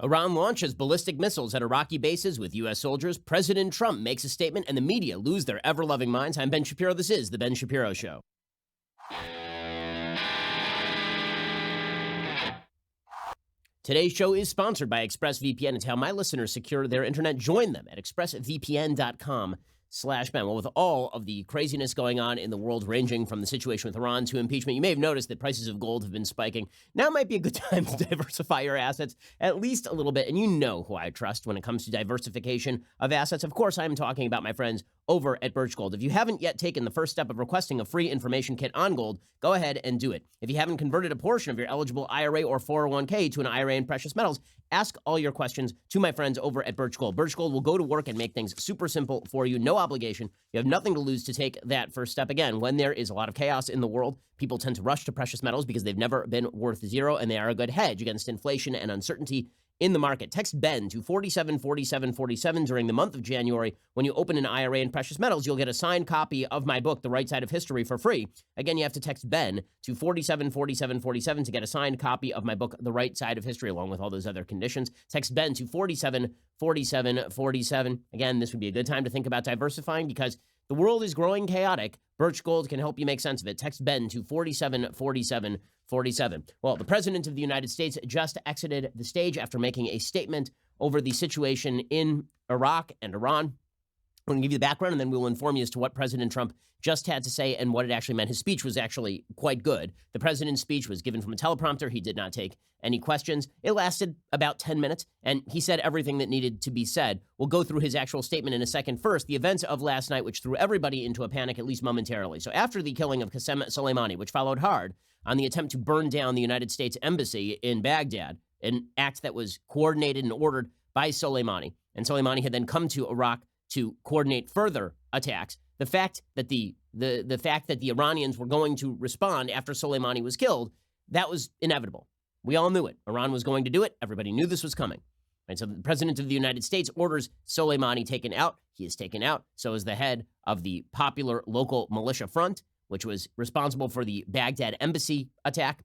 Iran launches ballistic missiles at Iraqi bases with U.S. soldiers. President Trump makes a statement, and the media lose their ever-loving minds. I'm Ben Shapiro. This is The Ben Shapiro Show. Today's show is sponsored by ExpressVPN. It's how my listeners secure their internet. Join them at expressvpn.com/Ben. Well, with all of the craziness going on in the world, ranging from the situation with Iran to impeachment, you may have noticed that prices of gold have been spiking. Now might be a good time to diversify your assets at least a little bit. And you know who I trust when it comes to diversification of assets. Of course, I'm talking about my friends over at Birch Gold. If you haven't yet taken the first step of requesting a free information kit on gold, go ahead and do it. If you haven't converted a portion of your eligible IRA or 401k to an IRA in precious metals, ask all your questions to my friends over at Birch Gold. Birch Gold will go to work and make things super simple for you. No obligation. You have nothing to lose to take that first step. Again, when there is a lot of chaos in the world, people tend to rush to precious metals because they've never been worth zero, and they are a good hedge against inflation and uncertainty in the market. Text Ben to 474747 during the month of January. When you open an IRA in precious metals, you'll get a signed copy of my book, The Right Side of History, for free. Again, you have to text Ben to 474747 to get a signed copy of my book, The Right Side of History, along with all those other conditions. Text Ben to 474747. Again, this would be a good time to think about diversifying because the world is growing chaotic. Birch Gold can help you make sense of it. Text Ben to 474747. Well, the President of the United States just exited the stage after making a statement over the situation in Iraq and Iran. I'm going to give you the background, and then we'll inform you as to what President Trump just had to say and what it actually meant. His speech was actually quite good. The president's speech was given from a teleprompter. He did not take any questions. It lasted about 10 minutes, and he said everything that needed to be said. We'll go through his actual statement in a second. First, the events of last night, which threw everybody into a panic, at least momentarily. So after the killing of Qasem Soleimani, which followed hard on the attempt to burn down the United States embassy in Baghdad, an act that was coordinated and ordered by Soleimani, and Soleimani had then come to Iraq to coordinate further attacks. The fact that the Iranians were going to respond after Soleimani was killed, that was inevitable. We all knew it. Iran was going to do it. Everybody knew this was coming. And so the President of the United States orders Soleimani taken out. He is taken out. So is the head of the popular local militia front, which was responsible for the Baghdad embassy attack.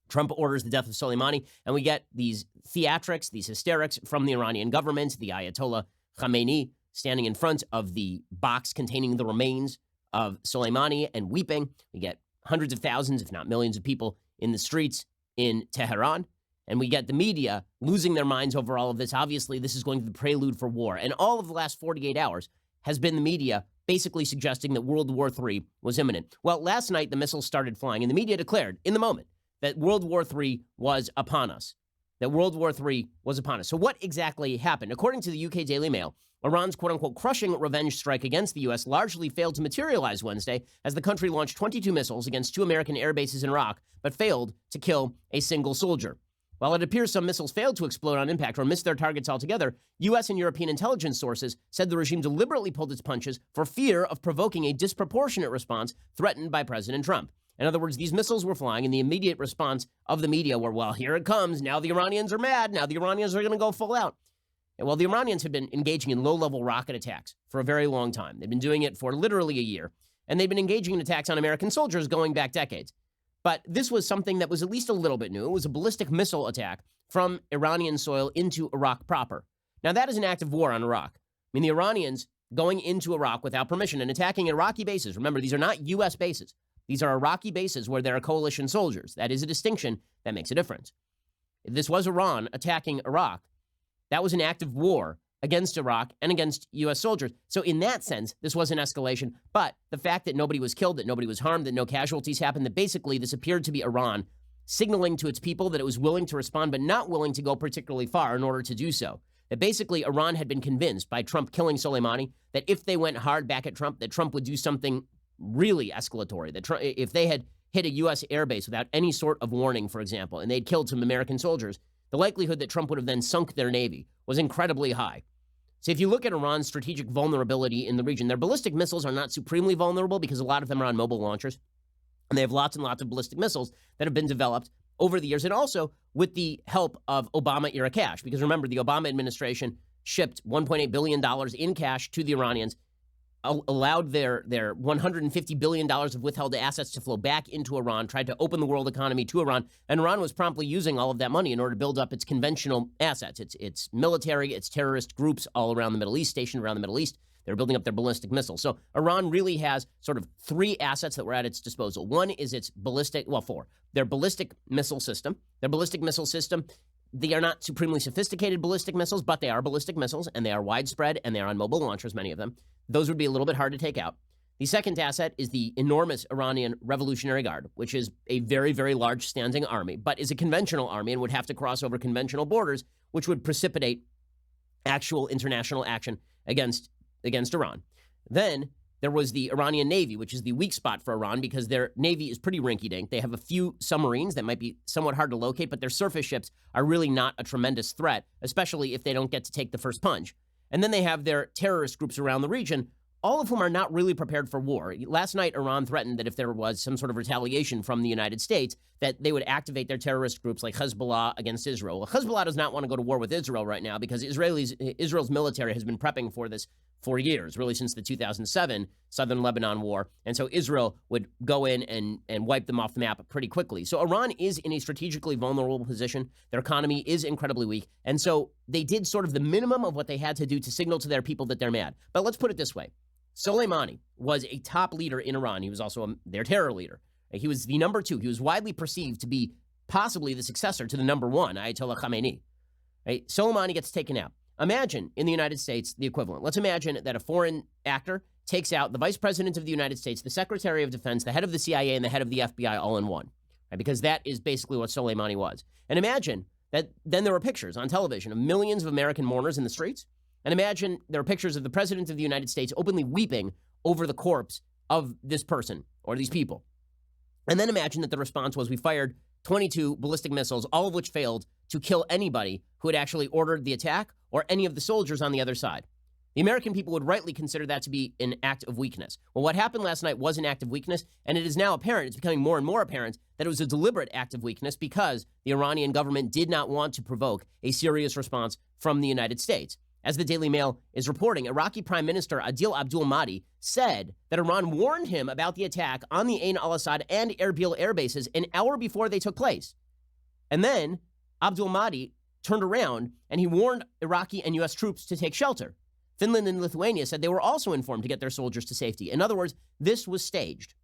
Trump orders the death of Soleimani, and we get these theatrics, these hysterics from the Iranian government, the Ayatollah Khamenei standing in front of the box containing the remains of Soleimani and weeping. We get hundreds of thousands, if not millions of people in the streets in Tehran. And we get the media losing their minds over all of this. Obviously, this is going to be the prelude for war. And all of the last 48 hours has been the media basically suggesting that World War III was imminent. Well, last night, the missiles started flying, and the media declared in the moment that World War III was upon us. That World War III was upon us. So what exactly happened? According to the UK Daily Mail, Iran's quote-unquote crushing revenge strike against the U.S. largely failed to materialize Wednesday as the country launched 22 missiles against 2 American air bases in Iraq, but failed to kill a single soldier. While it appears some missiles failed to explode on impact or missed their targets altogether, U.S. and European intelligence sources said the regime deliberately pulled its punches for fear of provoking a disproportionate response threatened by President Trump. In other words, these missiles were flying, and the immediate response of the media were, well, here it comes. Now the Iranians are mad. Now the Iranians are going to go full out. And well, the Iranians have been engaging in low-level rocket attacks for a very long time. They've been doing it for literally a year, and they've been engaging in attacks on American soldiers going back decades. But this was something that was at least a little bit new. It was a ballistic missile attack from Iranian soil into Iraq proper. Now, that is an act of war on Iraq. I mean, the Iranians going into Iraq without permission and attacking Iraqi bases. Remember, these are not U.S. bases. These are Iraqi bases where there are coalition soldiers. That is a distinction that makes a difference. If this was Iran attacking Iraq, that was an act of war against Iraq and against U.S. soldiers. So in that sense, this was an escalation. But the fact that nobody was killed, that nobody was harmed, that no casualties happened, that basically this appeared to be Iran signaling to its people that it was willing to respond, but not willing to go particularly far in order to do so. That basically Iran had been convinced by Trump killing Soleimani that if they went hard back at Trump, that Trump would do something really escalatory. That if they had hit a U.S. airbase without any sort of warning, for example, and they'd killed some American soldiers, the likelihood that Trump would have then sunk their Navy was incredibly high. So if you look at Iran's strategic vulnerability in the region, their ballistic missiles are not supremely vulnerable because a lot of them are on mobile launchers. And they have lots and lots of ballistic missiles that have been developed over the years, and also with the help of Obama-era cash. Because remember, the Obama administration shipped $1.8 billion in cash to the Iranians allowed their $150 billion of withheld assets to flow back into Iran, tried to open the world economy to Iran, and Iran was promptly using all of that money in order to build up its conventional assets, its military, its terrorist groups all around the Middle East, stationed around the Middle East. They're building up their ballistic missiles. So Iran really has sort of three assets that were at its disposal. One is its four. Their ballistic missile system. Their ballistic missile system, they are not supremely sophisticated ballistic missiles, but they are ballistic missiles, and they are widespread, and they are on mobile launchers, many of them. Those would be a little bit hard to take out. The second asset is the enormous Iranian Revolutionary Guard, which is a very, very large standing army, but is a conventional army and would have to cross over conventional borders, which would precipitate actual international action against Iran. Then there was the Iranian Navy, which is the weak spot for Iran because their Navy is pretty rinky-dink. They have a few submarines that might be somewhat hard to locate, but their surface ships are really not a tremendous threat, especially if they don't get to take the first punch. And then they have their terrorist groups around the region, all of whom are not really prepared for war. Last night, Iran threatened that if there was some sort of retaliation from the United States, that they would activate their terrorist groups like Hezbollah against Israel. Well, Hezbollah does not want to go to war with Israel right now because Israel's military has been prepping for this for years, really since the 2007 Southern Lebanon War. And so Israel would go in and wipe them off the map pretty quickly. So Iran is in a strategically vulnerable position. Their economy is incredibly weak. And so they did sort of the minimum of what they had to do to signal to their people that they're mad. But let's put it this way. Soleimani was a top leader in Iran. He was also their terror leader. He was the number two. He was widely perceived to be possibly the successor to the number one, Ayatollah Khamenei. Right? Soleimani gets taken out. Imagine in the United States the equivalent. Let's imagine that a foreign actor takes out the vice president of the United States, the secretary of defense, the head of the CIA, and the head of the FBI all in one. Right? Because that is basically what Soleimani was. And imagine that then there were pictures on television of millions of American mourners in the streets. And imagine there are pictures of the president of the United States openly weeping over the corpse of this person or these people. And then imagine that the response was we fired 22 ballistic missiles, all of which failed to kill anybody who had actually ordered the attack or any of the soldiers on the other side. The American people would rightly consider that to be an act of weakness. Well, what happened last night was an act of weakness, and it is now apparent, it's becoming more and more apparent, that it was a deliberate act of weakness because the Iranian government did not want to provoke a serious response from the United States. As the Daily Mail is reporting, Iraqi Prime Minister Adil Abdul Mahdi said that Iran warned him about the attack on the Ain al-Assad and Erbil air bases an hour before they took place. And then Abdul Mahdi turned around and he warned Iraqi and U.S. troops to take shelter. Finland and Lithuania said they were also informed to get their soldiers to safety. In other words, this was staged.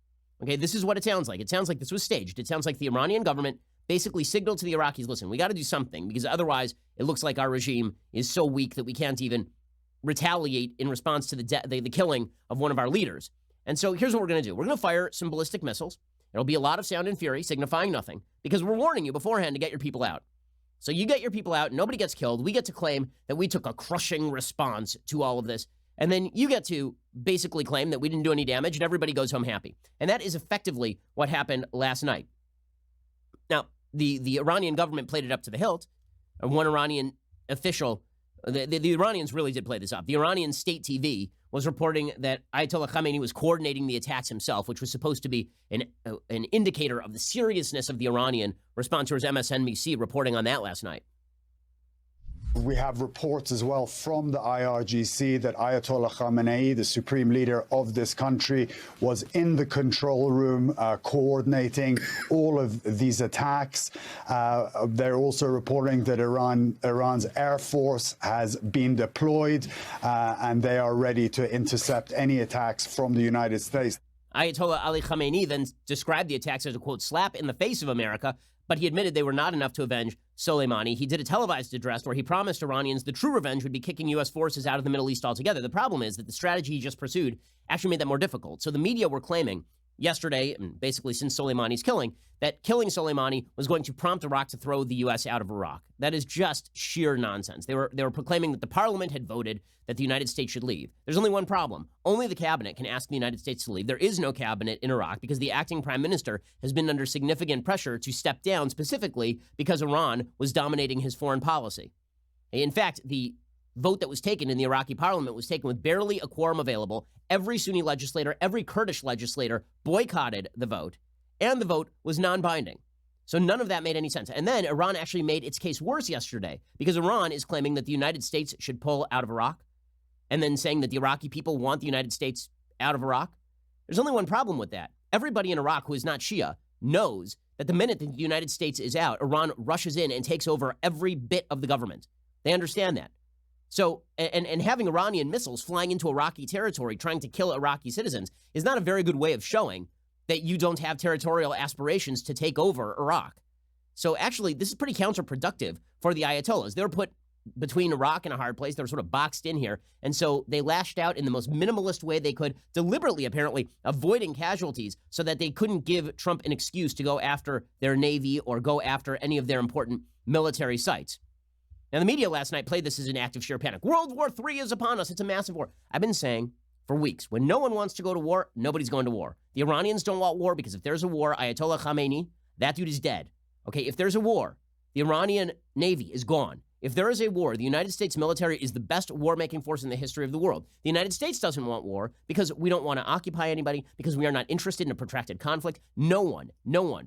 Okay, this is what it sounds like. It sounds like this was staged. It sounds like the Iranian government basically signaled to the Iraqis, listen, we got to do something because otherwise it looks like our regime is so weak that we can't even retaliate in response to the killing of one of our leaders. And so here's what we're going to do. We're going to fire some ballistic missiles. It'll be a lot of sound and fury, signifying nothing, because we're warning you beforehand to get your people out. So you get your people out, nobody gets killed. We get to claim that we took a crushing response to all of this. And then you get to basically claim that we didn't do any damage and everybody goes home happy. And that is effectively what happened last night. Now, the Iranian government played it up to the hilt. One Iranian official, the Iranians really did play this up. The Iranian state TV was reporting that Ayatollah Khamenei was coordinating the attacks himself, which was supposed to be an indicator of the seriousness of the Iranian response. There was MSNBC reporting on that last night. We have reports as well from the IRGC that Ayatollah Khamenei, the supreme leader of this country, was in the control room coordinating all of these attacks. They're also reporting that Iran's Air Force has been deployed and they are ready to intercept any attacks from the United States. Ayatollah Ali Khamenei then described the attacks as a, quote, slap in the face of America, but he admitted they were not enough to avenge Soleimani. He did a televised address where he promised Iranians the true revenge would be kicking U.S. forces out of the Middle East altogether. The problem is that the strategy he just pursued actually made that more difficult. So the media were claiming yesterday, and basically since Soleimani's killing, that killing Soleimani was going to prompt Iraq to throw the U.S. out of Iraq. That is just sheer nonsense. They were proclaiming that the parliament had voted that the United States should leave. There's only one problem. Only the cabinet can ask the United States to leave. There is no cabinet in Iraq because the acting prime minister has been under significant pressure to step down, specifically because Iran was dominating his foreign policy. In fact, the vote that was taken in the Iraqi parliament was taken with barely a quorum available. Every Sunni legislator, every Kurdish legislator boycotted the vote, and the vote was non-binding. So none of that made any sense. And then Iran actually made its case worse yesterday because Iran is claiming that the United States should pull out of Iraq. and then saying that the Iraqi people want the United States out of Iraq? There's only one problem with that. Everybody in Iraq who is not Shia knows that the minute that the United States is out, Iran rushes in and takes over every bit of the government. They understand that. So, and having Iranian missiles flying into Iraqi territory trying to kill Iraqi citizens is not a very good way of showing that you don't have territorial aspirations to take over Iraq. So actually, this is pretty counterproductive for the Ayatollahs. They were put between Iraq and a hard place. They were sort of boxed in here. And so they lashed out in the most minimalist way they could, deliberately, apparently, avoiding casualties so that they couldn't give Trump an excuse to go after their Navy or go after any of their important military sites. Now, the media last night played this as an act of sheer panic. World War III is upon us. It's a massive war. I've been saying for weeks, when no one wants to go to war, nobody's going to war. The Iranians don't want war because if there's a war, Ayatollah Khamenei, that dude is dead. Okay, if there's a war, the Iranian Navy is gone. If there is a war, the United States military is the best war-making force in the history of the world. The United States doesn't want war because we don't want to occupy anybody, because we are not interested in a protracted conflict. No one,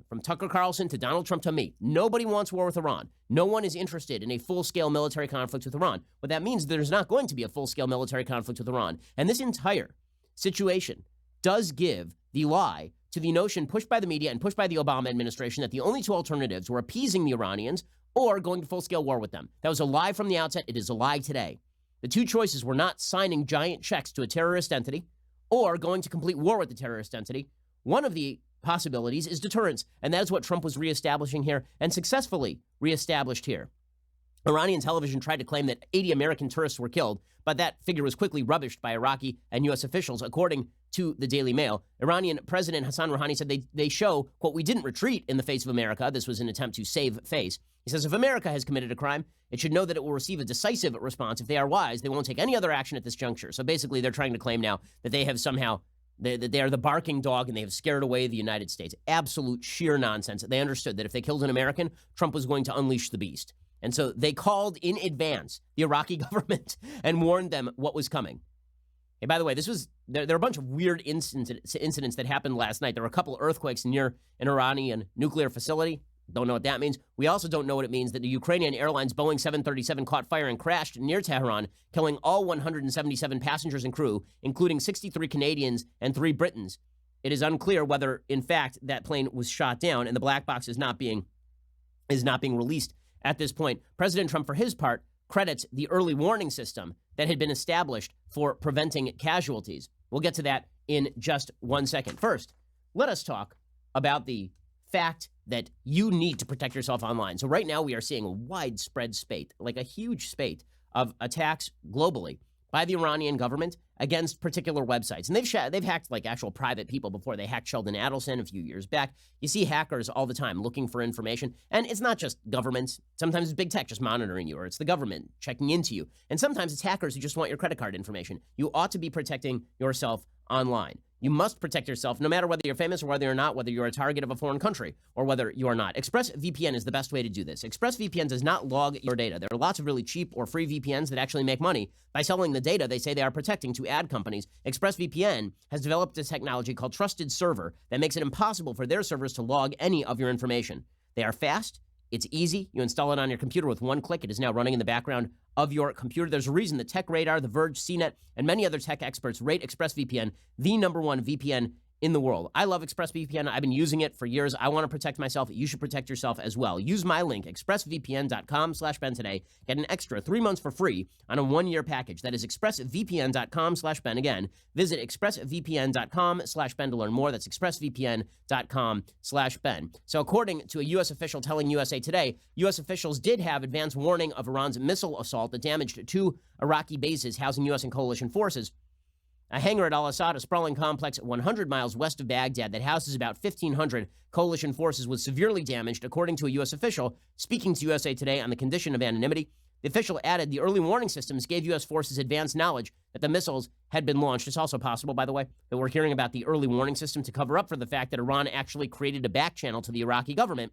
from Tucker Carlson to Donald Trump to me, nobody wants war with Iran. No one is interested in a full-scale military conflict with Iran. What that means is there's not going to be a full-scale military conflict with Iran. And this entire situation does give the lie to the notion pushed by the media and pushed by the Obama administration that the only two alternatives were appeasing the Iranians or going to full-scale war with them. That was a lie from the outset. It is a lie today. The two choices were not signing giant checks to a terrorist entity or going to complete war with the terrorist entity. One of the possibilities is deterrence, and that is what Trump was reestablishing here and successfully reestablished here. Iranian television tried to claim that 80 American tourists were killed, but that figure was quickly rubbished by Iraqi and U.S. officials, according to the Daily Mail. Iranian President Hassan Rouhani said they show, quote, "We didn't retreat in the face of America." This was an attempt to save face. He says, if America has committed a crime, it should know that it will receive a decisive response. If they are wise, they won't take any other action at this juncture. So basically, they're trying to claim now that they have somehow, that they are the barking dog and they have scared away the United States. Absolute sheer nonsense. They understood that if they killed an American, Trump was going to unleash the beast. And so they called in advance the Iraqi government and warned them what was coming. Hey, by the way, there are a bunch of weird incidents that happened last night. There were a couple earthquakes near an Iranian nuclear facility. Don't know what that means. We also don't know what it means that the Ukrainian Airlines Boeing 737 caught fire and crashed near Tehran, killing all 177 passengers and crew, including 63 Canadians and 3 Britons. It is unclear whether, in fact, that plane was shot down, and the black box is not being released at this point. President Trump, for his part, credits the early warning system that had been established for preventing casualties. We'll get to that in just 1 second. First, let us talk about the fact that you need to protect yourself online. So right now we are seeing a widespread spate, like a huge spate of attacks globally by the Iranian government against particular websites. And they've hacked like actual private people before. They hacked Sheldon Adelson a few years back. You see hackers all the time looking for information. And it's not just governments. Sometimes it's big tech just monitoring you, or it's the government checking into you. And sometimes it's hackers who just want your credit card information. You ought to be protecting yourself online. You must protect yourself no matter whether you're famous or whether you're not, whether you're a target of a foreign country or whether you are not. ExpressVPN is the best way to do this. ExpressVPN does not log your data. There are lots of really cheap or free VPNs that actually make money by selling the data they say they are protecting to ad companies. ExpressVPN has developed a technology called Trusted Server that makes it impossible for their servers to log any of your information. They are fast. It's easy. You install it on your computer with one click. It is now running in the background of your computer. There's a reason that TechRadar, The Verge, CNET, and many other tech experts rate ExpressVPN the #1 VPN in the world. I love ExpressVPN. I've been using it for years. I want to protect myself. You should protect yourself as well. Use my link, expressvpn.com/Ben today. Get an extra 3 months for free on a 1-year package. That is expressvpn.com/Ben. Again, visit expressvpn.com/Ben to learn more. That's expressvpn.com/Ben. So according to a U.S. official telling USA Today, U.S. officials did have advance warning of Iran's missile assault that damaged 2 Iraqi bases housing U.S. and coalition forces. A hangar at Al-Assad, a sprawling complex 100 miles west of Baghdad that houses about 1,500 coalition forces, was severely damaged, according to a U.S. official speaking to USA Today on the condition of anonymity. The official added the early warning systems gave U.S. forces advanced knowledge that the missiles had been launched. It's also possible, by the way, that we're hearing about the early warning system to cover up for the fact that Iran actually created a back channel to the Iraqi government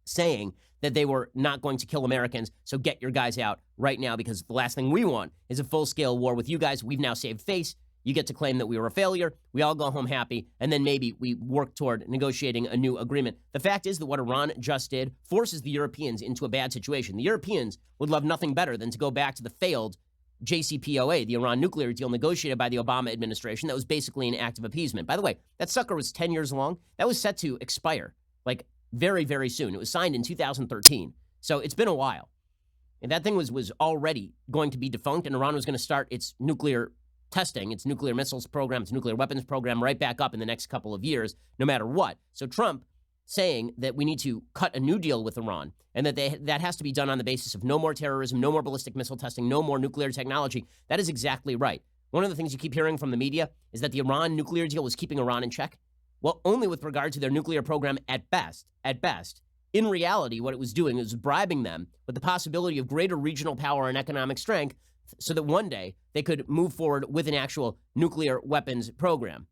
saying that they were not going to kill Americans, so get your guys out right now, because the last thing we want is a full-scale war with you guys. We've now saved face. You get to claim that we were a failure. We all go home happy, and then maybe we work toward negotiating a new agreement. The fact is that what Iran just did forces the Europeans into a bad situation. The Europeans would love nothing better than to go back to the failed JCPOA, the Iran nuclear deal negotiated by the Obama administration that was basically an act of appeasement. By the way, that sucker was 10 years long. That was set to expire, like, very, very soon. It was signed in 2013. So it's been a while. And that thing was already going to be defunct, and Iran was going to start its nuclear testing, its nuclear missiles program, its nuclear weapons program right back up in the next couple of years, no matter what. So Trump saying that we need to cut a new deal with Iran and that has to be done on the basis of no more terrorism, no more ballistic missile testing, no more nuclear technology. That is exactly right. One of the things you keep hearing from the media is that the Iran nuclear deal was keeping Iran in check. Well, only with regard to their nuclear program at best. At best. In reality, what it was doing was bribing them with the possibility of greater regional power and economic strength so that one day they could move forward with an actual nuclear weapons program.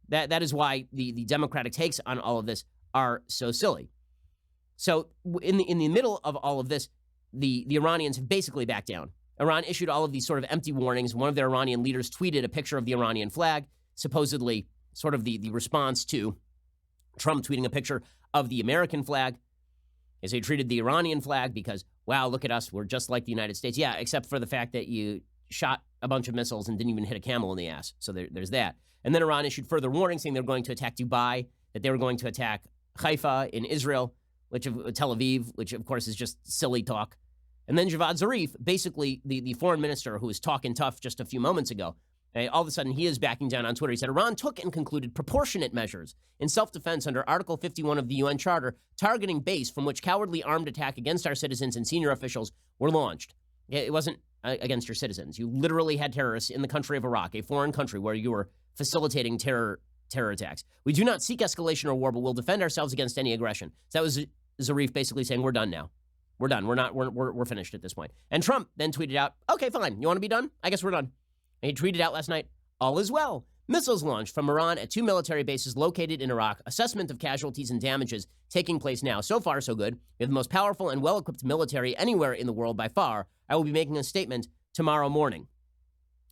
That is why the Democratic takes on all of this are so silly. So in the middle of all of this, the Iranians have basically backed down. Iran issued all of these sort of empty warnings. One of their Iranian leaders tweeted a picture of the Iranian flag, supposedly sort of the response to Trump tweeting a picture of the American flag, as they treated the Iranian flag because, wow, look at us, we're just like the United States. Yeah, except for the fact that you shot a bunch of missiles and didn't even hit a camel in the ass. So there's that. And then Iran issued further warnings saying they were going to attack Dubai, that they were going to attack Haifa in Israel, Tel Aviv, which of course is just silly talk. And then Javad Zarif, basically the foreign minister who was talking tough just a few moments ago, all of a sudden he is backing down on Twitter. He said Iran took and concluded proportionate measures in self-defense under Article 51 of the UN Charter, targeting base from which cowardly armed attack against our citizens and senior officials were launched. It wasn't against your citizens. You literally had terrorists in the country of Iraq, a foreign country where you were facilitating terror attacks. We do not seek escalation or war, but we'll defend ourselves against any aggression. So that was Zarif basically saying, we're done now. We're done. We're finished at this point. And Trump then tweeted out, okay, fine. You want to be done? I guess we're done. And he tweeted out last night, all is well. Missiles launched from Iran at 2 military bases located in Iraq. Assessment of casualties and damages taking place now. So far, so good. We have the most powerful and well-equipped military anywhere in the world by far. I will be making a statement tomorrow morning.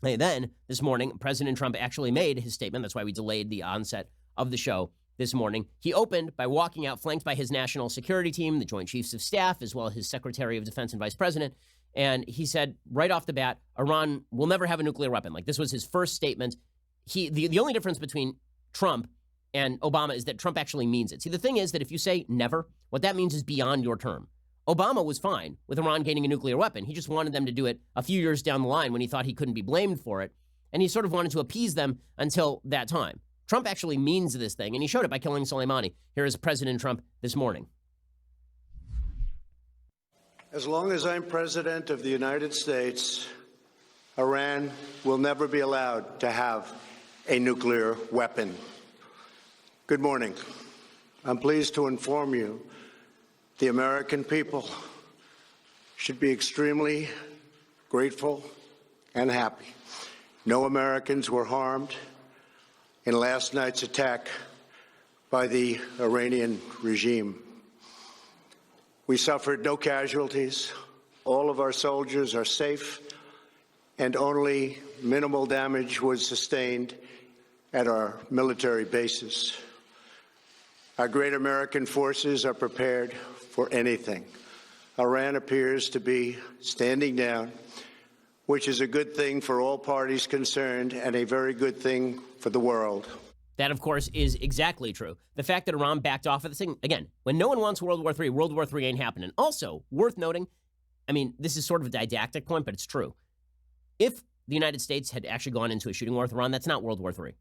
And then, this morning, President Trump actually made his statement. That's why we delayed the onset of the show this morning. He opened by walking out, flanked by his national security team, the Joint Chiefs of Staff, as well as his Secretary of Defense and Vice President. And he said right off the bat, Iran will never have a nuclear weapon. Like, this was his first statement. The only difference between Trump and Obama is that Trump actually means it. See, the thing is that if you say never, what that means is beyond your term. Obama was fine with Iran gaining a nuclear weapon. He just wanted them to do it a few years down the line when he thought he couldn't be blamed for it. And he sort of wanted to appease them until that time. Trump actually means this thing, and he showed it by killing Soleimani. Here is President Trump this morning. As long as I'm president of the United States, Iran will never be allowed to have a nuclear weapon. Good morning. I'm pleased to inform you the American people should be extremely grateful and happy. No Americans were harmed in last night's attack by the Iranian regime. We suffered no casualties. All of our soldiers are safe, and only minimal damage was sustained at our military bases. Our great American forces are prepared for anything. Iran appears to be standing down, which is a good thing for all parties concerned and a very good thing for the world. That, of course, is exactly true. The fact that Iran backed off of this thing, again, when no one wants World War III ain't happening. Also, worth noting, I mean, this is sort of a didactic point, but it's true. If the United States had actually gone into a shooting war with Iran, that's not World War III.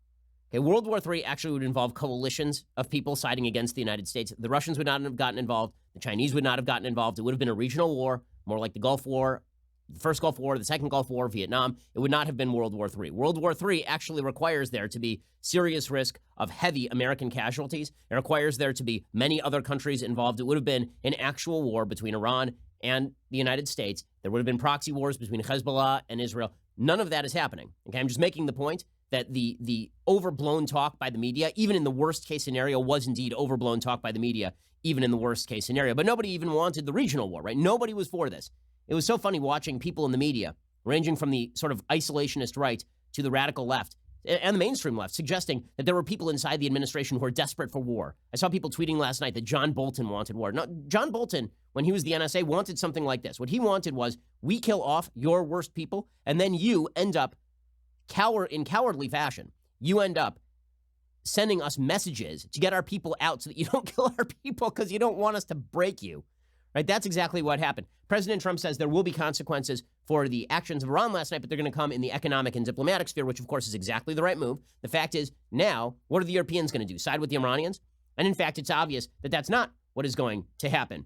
Okay, World War III actually would involve coalitions of people siding against the United States. The Russians would not have gotten involved. The Chinese would not have gotten involved. It would have been a regional war, more like the Gulf War, the first Gulf War, the second Gulf War, Vietnam. It would not have been World War III. World War III actually requires there to be serious risk of heavy American casualties. It requires there to be many other countries involved. It would have been an actual war between Iran and the United States. There would have been proxy wars between Hezbollah and Israel. None of that is happening. Okay, I'm just making the point that the overblown talk by the media, even in the worst case scenario, was indeed overblown talk by the media, even in the worst case scenario. But nobody even wanted the regional war, right? Nobody was for this. It was so funny watching people in the media, ranging from the sort of isolationist right to the radical left and the mainstream left, suggesting that there were people inside the administration who were desperate for war. I saw people tweeting last night that John Bolton wanted war. No, John Bolton when he was the NSA, wanted something like this. What he wanted was, we kill off your worst people, and then you end up in cowardly fashion. You end up sending us messages to get our people out so that you don't kill our people because you don't want us to break you. Right? That's exactly what happened. President Trump says there will be consequences for the actions of Iran last night, but they're going to come in the economic and diplomatic sphere, which, of course, is exactly the right move. The fact is, now, what are the Europeans going to do? Side with the Iranians? And in fact, it's obvious that that's not what is going to happen.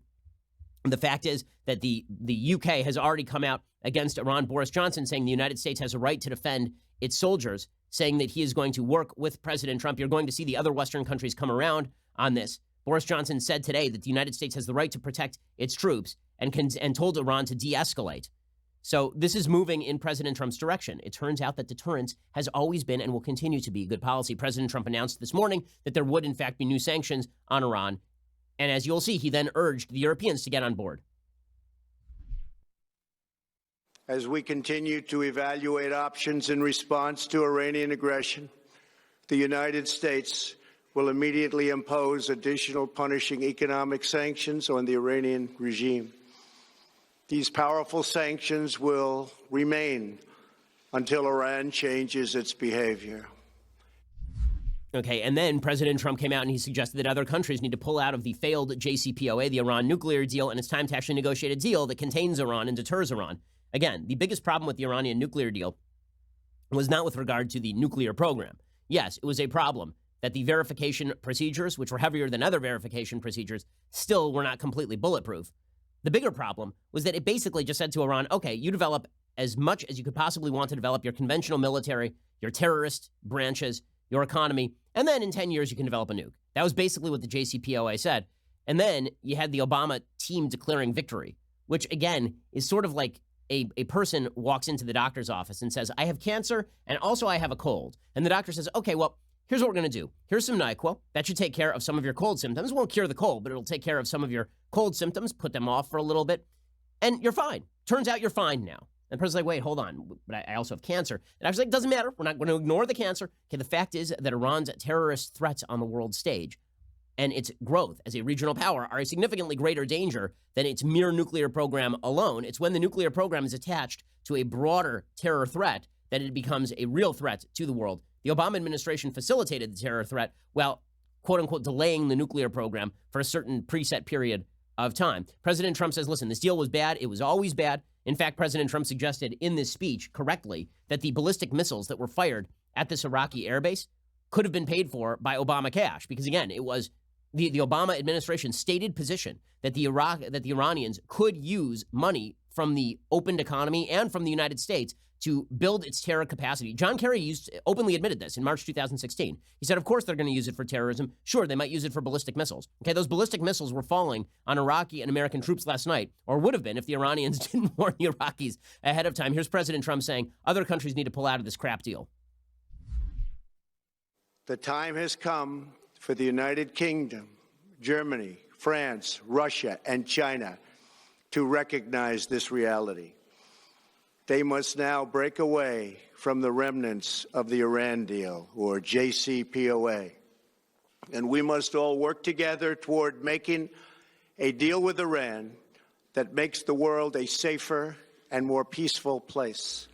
And the fact is that the UK has already come out against Iran. Boris Johnson saying the United States has a right to defend its soldiers, saying that he is going to work with President Trump. You're going to see the other Western countries come around on this. Boris Johnson said today that the United States has the right to protect its troops and told Iran to de-escalate. So this is moving in President Trump's direction. It turns out that deterrence has always been and will continue to be good policy. President Trump announced this morning that there would, in fact, be new sanctions on Iran. And as you'll see, he then urged the Europeans to get on board. As we continue to evaluate options in response to Iranian aggression, the United States will immediately impose additional punishing economic sanctions on the Iranian regime. These powerful sanctions will remain until Iran changes its behavior. Okay, and then President Trump came out and he suggested that other countries need to pull out of the failed JCPOA, the Iran nuclear deal, and it's time to actually negotiate a deal that contains Iran and deters Iran. Again, the biggest problem with the Iranian nuclear deal was not with regard to the nuclear program. Yes, it was a problem that the verification procedures, which were heavier than other verification procedures, still were not completely bulletproof. The bigger problem was that it basically just said to Iran, okay, you develop as much as you could possibly want to develop your conventional military, your terrorist branches, your economy, and then in 10 years you can develop a nuke. That was basically what the JCPOA said. And then you had the Obama team declaring victory, which again is sort of like a person walks into the doctor's office and says, I have cancer and also I have a cold. And the doctor says, okay, well, here's what we're going to do. Here's some NyQuil. That should take care of some of your cold symptoms. It won't cure the cold, but it'll take care of some of your cold symptoms, put them off for a little bit, and you're fine. Turns out you're fine now. And the person's like, wait, hold on, but I also have cancer. And I was like, doesn't matter. We're not going to ignore the cancer. Okay, the fact is that Iran's terrorist threats on the world stage and its growth as a regional power are a significantly greater danger than its mere nuclear program alone. It's when the nuclear program is attached to a broader terror threat that it becomes a real threat to the world. The Obama administration facilitated the terror threat while, quote unquote, delaying the nuclear program for a certain preset period of time. President Trump says, listen, this deal was bad. It was always bad. In fact, President Trump suggested in this speech correctly that the ballistic missiles that were fired at this Iraqi airbase could have been paid for by Obama cash, because again, it was the Obama administration's stated position that the Iranians could use money from the opened economy and from the United States to build its terror capacity. John Kerry openly admitted this in March 2016. He said, of course, they're going to use it for terrorism. Sure, they might use it for ballistic missiles. Okay, those ballistic missiles were falling on Iraqi and American troops last night, or would have been if the Iranians didn't warn the Iraqis ahead of time. Here's President Trump saying other countries need to pull out of this crap deal. The time has come for the United Kingdom, Germany, France, Russia, and China to recognize this reality. They must now break away from the remnants of the Iran deal, or JCPOA. And we must all work together toward making a deal with Iran that makes the world a safer and more peaceful place.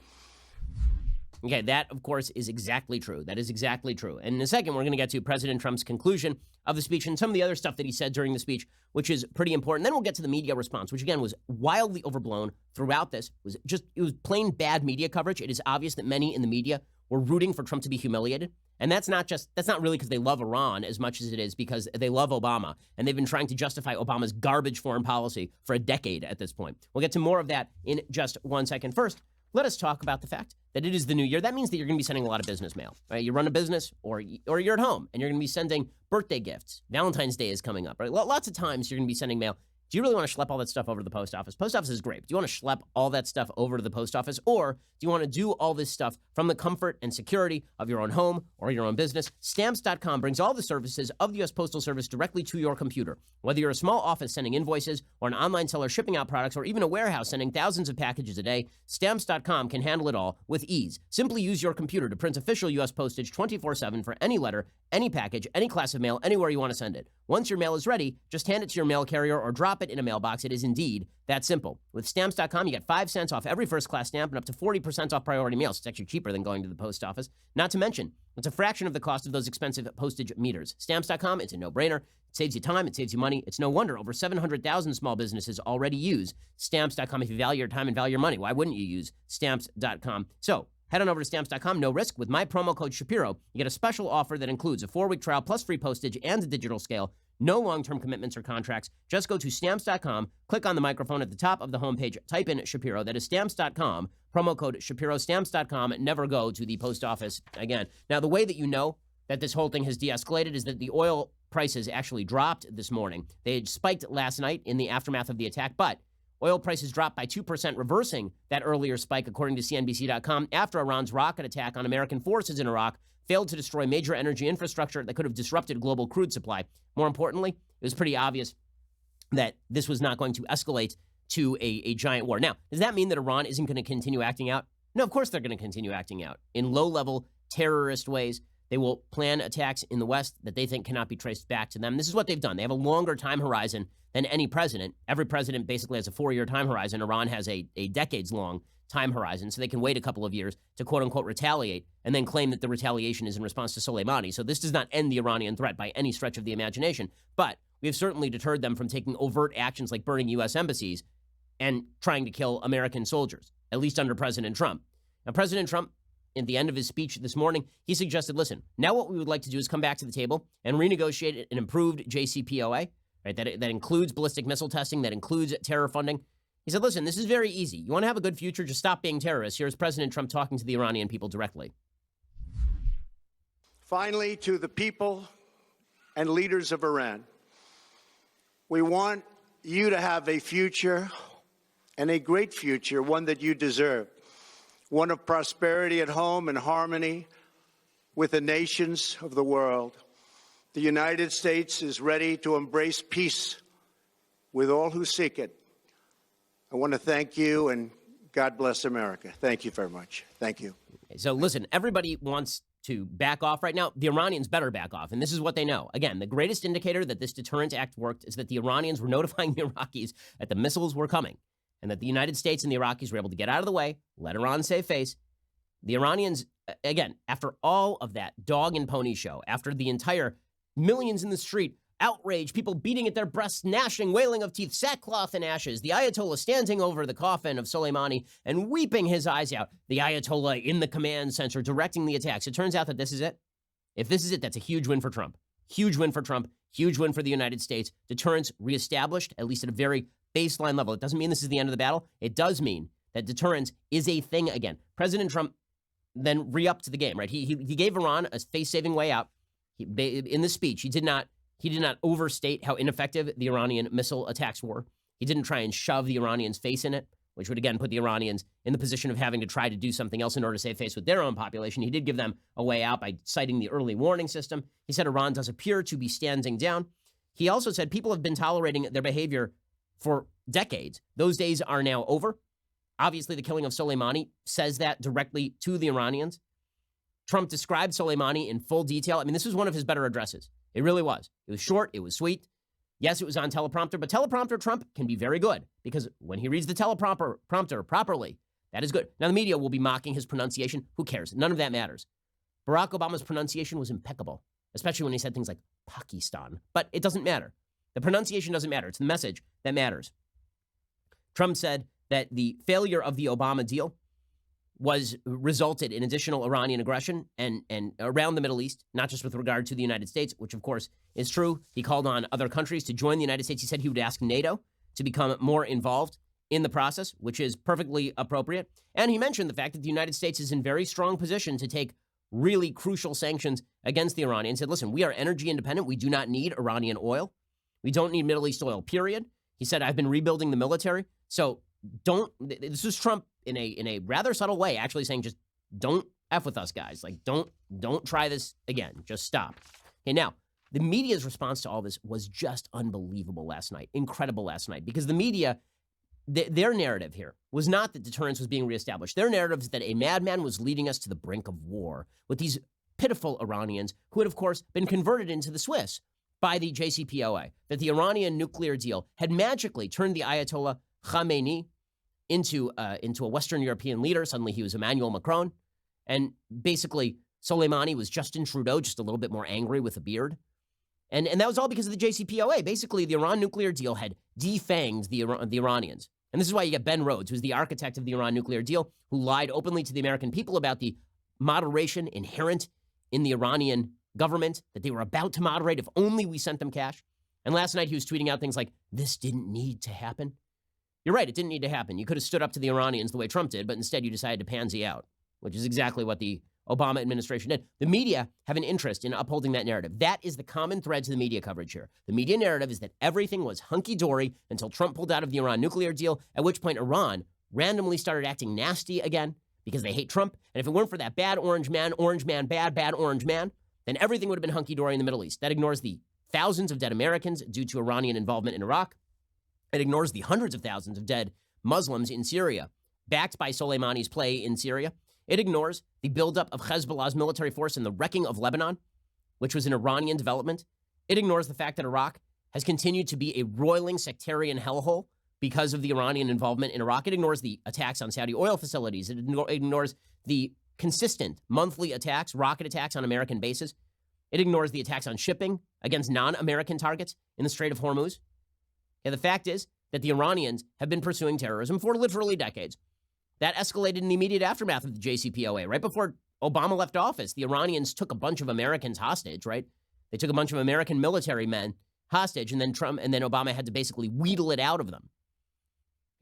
Okay, that, of course, is exactly true. That is exactly true. And in a second, we're going to get to President Trump's conclusion of the speech and some of the other stuff that he said during the speech, which is pretty important. Then we'll get to the media response, which, again, was wildly overblown throughout this. It was plain bad media coverage. It is obvious that many in the media were rooting for Trump to be humiliated. And that's not really because they love Iran as much as it is because they love Obama. And they've been trying to justify Obama's garbage foreign policy for a decade at this point. We'll get to more of that in just 1 second. First, let us talk about the fact that it is the new year. That means that you're going to be sending a lot of business mail, right? You run a business or you're at home and you're going to be sending birthday gifts. Valentine's Day is coming up, right? Lots of times you're going to be sending mail. Do you really want to schlep all that stuff over to the post office? Post office is great. But do you want to schlep all that stuff over to the post office? Or do you want to do all this stuff from the comfort and security of your own home or your own business? Stamps.com brings all the services of the U.S. Postal Service directly to your computer. Whether you're a small office sending invoices or an online seller shipping out products or even a warehouse sending thousands of packages a day, Stamps.com can handle it all with ease. Simply use your computer to print official U.S. postage 24/7 for any letter, any package, any class of mail, anywhere you want to send it. Once your mail is ready, just hand it to your mail carrier or drop drop it in a mailbox. It is indeed that simple. With Stamps.com, you get 5 cents off every first-class stamp and up to 40% off priority mails. It's actually cheaper than going to the post office. Not to mention, it's a fraction of the cost of those expensive postage meters. Stamps.com, it's a no-brainer. It saves you time. It saves you money. It's no wonder over 700,000 small businesses already use Stamps.com. If you value your time and value your money, why wouldn't you use Stamps.com? So head on over to Stamps.com, no risk. With my promo code Shapiro, you get a special offer that includes a 4-week trial plus free postage and a digital scale. No long-term commitments or contracts. Just go to Stamps.com, click on the microphone at the top of the homepage, type in Shapiro. That is Stamps.com, promo code Shapiro, Stamps.com. Never go to the post office again. Now, the way that you know that this whole thing has de-escalated is that the oil prices actually dropped this morning. They had spiked last night in the aftermath of the attack, but oil prices dropped by 2%, reversing that earlier spike, according to CNBC.com, after Iran's rocket attack on American forces in Iraq failed to destroy major energy infrastructure that could have disrupted global crude supply. More importantly, it was pretty obvious that this was not going to escalate to a giant war. Now, does that mean that Iran isn't going to continue acting out? No, of course they're going to continue acting out in low-level terrorist ways. They will plan attacks in the West that they think cannot be traced back to them. This is what they've done. They have a longer time horizon than any president. Every president basically has a 4-year time horizon. Iran has a decades-long time horizon, so they can wait a couple of years to quote-unquote retaliate and then claim that the retaliation is in response to Soleimani. So this does not end the Iranian threat by any stretch of the imagination, but we have certainly deterred them from taking overt actions like burning U.S. embassies and trying to kill American soldiers, at least under President Trump. Now, President Trump, at the end of his speech this morning, he suggested, listen, now what we would like to do is come back to the table and renegotiate an improved JCPOA, right? That includes ballistic missile testing, that includes terror funding. He said, listen, this is very easy. You want to have a good future, just stop being terrorists. Here's President Trump talking to the Iranian people directly. Finally, to the people and leaders of Iran, we want you to have a future, and a great future, one that you deserve, one of prosperity at home and harmony with the nations of the world. The United States is ready to embrace peace with all who seek it. I want to thank you, and God bless America. Thank you very much. Thank you. So listen, everybody wants to back off right now. The Iranians better back off, and this is what they know. Again, the greatest indicator that this deterrent act worked is that the Iranians were notifying the Iraqis that the missiles were coming and that the United States and the Iraqis were able to get out of the way, let Iran save face. The Iranians, again, after all of that dog and pony show, after the entire millions in the street, outrage, people beating at their breasts, gnashing, wailing of teeth, sackcloth and ashes, the Ayatollah standing over the coffin of Soleimani and weeping his eyes out, the Ayatollah in the command center directing the attacks. It turns out that this is it. If this is it, that's a huge win for Trump. Huge win for Trump. Huge win for the United States. Deterrence reestablished, at least at a very baseline level. It doesn't mean this is the end of the battle. It does mean that deterrence is a thing again. President Trump then re-upped the game, right? He gave Iran a face-saving way out. In the speech, he did not overstate how ineffective the Iranian missile attacks were. He didn't try and shove the Iranians' face in it, which would, again, put the Iranians in the position of having to try to do something else in order to save face with their own population. He did give them a way out by citing the early warning system. He said Iran does appear to be standing down. He also said people have been tolerating their behavior for decades. Those days are now over. Obviously, the killing of Soleimani says that directly to the Iranians. Trump described Soleimani in full detail. I mean, this was one of his better addresses. It really was. It was short. It was sweet. Yes, it was on teleprompter, but teleprompter Trump can be very good because when he reads the teleprompter properly, that is good. Now, the media will be mocking his pronunciation. Who cares? None of that matters. Barack Obama's pronunciation was impeccable, especially when he said things like Pakistan. But it doesn't matter. The pronunciation doesn't matter. It's the message that matters. Trump said that the failure of the Obama deal resulted in additional Iranian aggression and around the Middle East, not just with regard to the United States, which of course is true. He called on other countries to join the United States. He said he would ask NATO to become more involved in the process, which is perfectly appropriate. And he mentioned the fact that the United States is in very strong position to take really crucial sanctions against the Iranians. He said, listen, we are energy independent. We do not need Iranian oil. We don't need Middle East oil, period. He said, I've been rebuilding the military. So this is Trump in a rather subtle way, actually saying, just don't F with us, guys. Like, don't try this again. Just stop. Okay, now, the media's response to all this was just unbelievable last night, incredible last night, because the media, their narrative here was not that deterrence was being reestablished. Their narrative is that a madman was leading us to the brink of war with these pitiful Iranians who had, of course, been converted into the Swiss by the JCPOA that the Iranian nuclear deal had magically turned the Ayatollah Khamenei into a Western European leader. Suddenly he was Emmanuel Macron. And basically Soleimani was Justin Trudeau, just a little bit more angry with a beard. And that was all because of the JCPOA. Basically, the Iran nuclear deal had defanged the Iranians. And this is why you get Ben Rhodes, who's the architect of the Iran nuclear deal, who lied openly to the American people about the moderation inherent in the Iranian government, that they were about to moderate if only we sent them cash. And last night he was tweeting out things like, this didn't need to happen. You're right, it didn't need to happen. You could have stood up to the Iranians the way Trump did, but instead you decided to pansy out, which is exactly what the Obama administration did. The media have an interest in upholding that narrative. That is the common thread to the media coverage here. The media narrative is that everything was hunky-dory until Trump pulled out of the Iran nuclear deal, at which point Iran randomly started acting nasty again because they hate Trump. And if it weren't for that bad orange man, bad orange man, then everything would have been hunky-dory in the Middle East. That ignores the thousands of dead Americans due to Iranian involvement in Iraq. It ignores the hundreds of thousands of dead Muslims in Syria, backed by Soleimani's play in Syria. It ignores the buildup of Hezbollah's military force and the wrecking of Lebanon, which was an Iranian development. It ignores the fact that Iraq has continued to be a roiling sectarian hellhole because of the Iranian involvement in Iraq. It ignores the attacks on Saudi oil facilities. It ignores the consistent monthly attacks, rocket attacks on American bases. It ignores the attacks on shipping against non-American targets in the Strait of Hormuz. And the fact is that the Iranians have been pursuing terrorism for literally decades. That escalated in the immediate aftermath of the JCPOA. Right before Obama left office, the Iranians took a bunch of Americans hostage, right? They took a bunch of American military men hostage, and then Obama had to basically wheedle it out of them.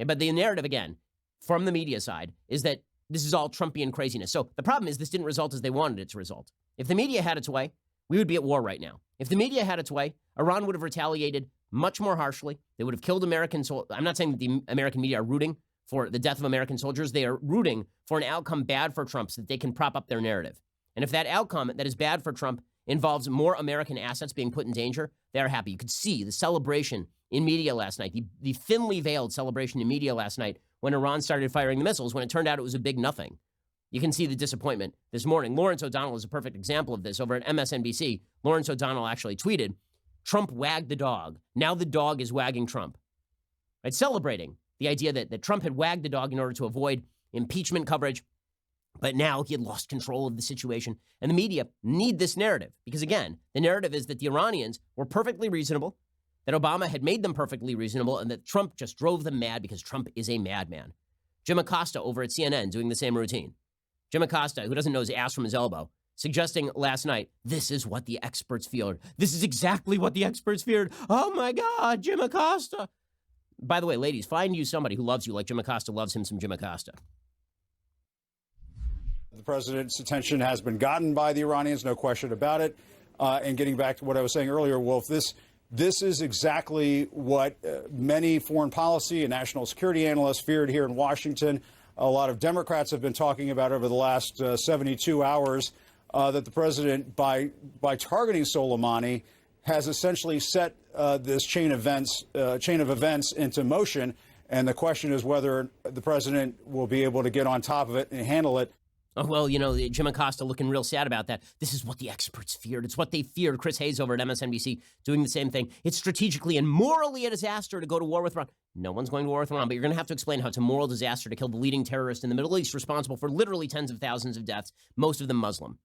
But the narrative, again, from the media side, is that this is all Trumpian craziness. So the problem is this didn't result as they wanted it to result. If the media had its way, we would be at war right now. If the media had its way, Iran would have retaliated much more harshly. They would have killed American soldiers. I'm not saying that the American media are rooting for the death of American soldiers. They are rooting for an outcome bad for Trump so that they can prop up their narrative. And if that outcome that is bad for Trump involves more American assets being put in danger, they are happy. You could see the celebration in media last night, the thinly veiled celebration in media last night when Iran started firing the missiles, when it turned out it was a big nothing. You can see the disappointment this morning. Lawrence O'Donnell is a perfect example of this. Over at MSNBC, Lawrence O'Donnell actually tweeted, Trump wagged the dog. Now the dog is wagging Trump. Right? Celebrating the idea that Trump had wagged the dog in order to avoid impeachment coverage, but now he had lost control of the situation. And the media need this narrative because, again, the narrative is that the Iranians were perfectly reasonable, that Obama had made them perfectly reasonable, and that Trump just drove them mad because Trump is a madman. Jim Acosta over at CNN doing the same routine. Jim Acosta, who doesn't know his ass from his elbow, suggesting last night, this is what the experts feared. This is exactly what the experts feared. Oh, my God, Jim Acosta. By the way, ladies, find you somebody who loves you like Jim Acosta loves him some Jim Acosta. The president's attention has been gotten by the Iranians, no question about it. And getting back to what I was saying earlier, Wolf, this is exactly what many foreign policy and national security analysts feared here in Washington. A lot of Democrats have been talking about over the last 72 hours that the president, by targeting Soleimani, has essentially set this chain of events into motion. And the question is whether the president will be able to get on top of it and handle it. Oh, well, you know, Jim Acosta looking real sad about that. This is what the experts feared. It's what they feared. Chris Hayes over at MSNBC doing the same thing. It's strategically and morally a disaster to go to war with Iran. No one's going to war with Iran, but you're going to have to explain how it's a moral disaster to kill the leading terrorist in the Middle East responsible for literally tens of thousands of deaths, most of them Muslim.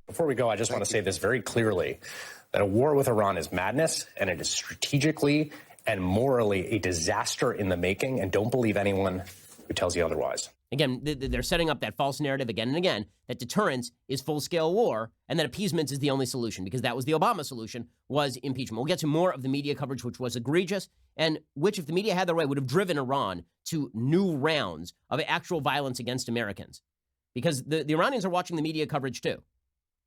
Before we go, I just want to say this very clearly, that a war with Iran is madness, and it is strategically and morally a disaster in the making, and don't believe anyone who tells you otherwise. Again, they're setting up that false narrative again and again that deterrence is full-scale war and that appeasement is the only solution, because that was the Obama solution, was impeachment. We'll get to more of the media coverage, which was egregious, and which, if the media had their way, would have driven Iran to new rounds of actual violence against Americans. Because the Iranians are watching the media coverage too.